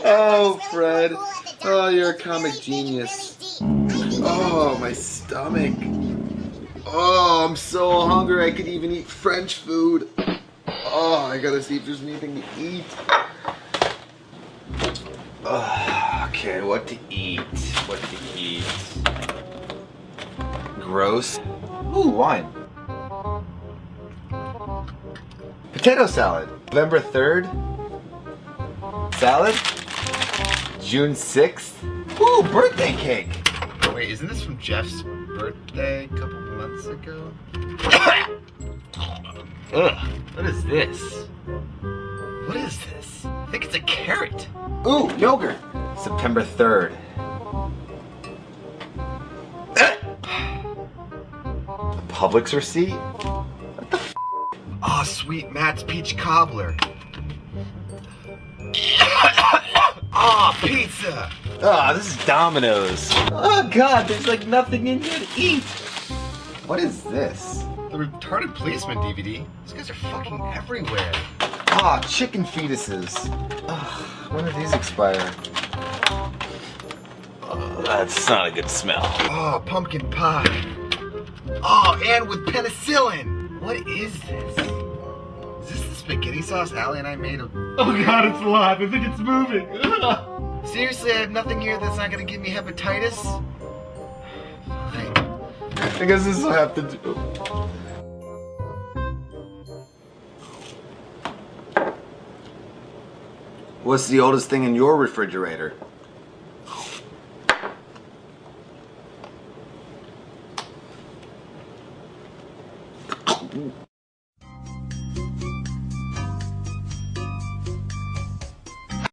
Oh, Fred. Oh, you're a comic genius. Oh, my stomach. Oh, I'm so hungry I could even eat French food. Oh, I gotta see if there's anything to eat. Okay, what to eat? What to eat? Gross. Ooh, wine. Potato salad. November 3rd. Salad. June 6th. Ooh, birthday cake. Wait, isn't this from Jeff's birthday a couple months ago? Ugh, what is this? What is this? I think it's a carrot. Ooh, yogurt. September 3rd. A Publix receipt? What the f? Oh, sweet Matt's peach cobbler. Oh, pizza. Oh, this is Domino's. Oh God, there's like nothing in here to eat. What is this? The retarded policeman DVD. These guys are fucking everywhere. Ah, chicken fetuses. Ugh, when do these expire? That's not a good smell. Oh, pumpkin pie. Oh, and with penicillin. What is this? Is this the spaghetti sauce Allie and I made? Oh God, it's alive. I think it's moving. Seriously, I have nothing here that's not gonna give me hepatitis? Fine. I guess this will have to do. What's the oldest thing in your refrigerator?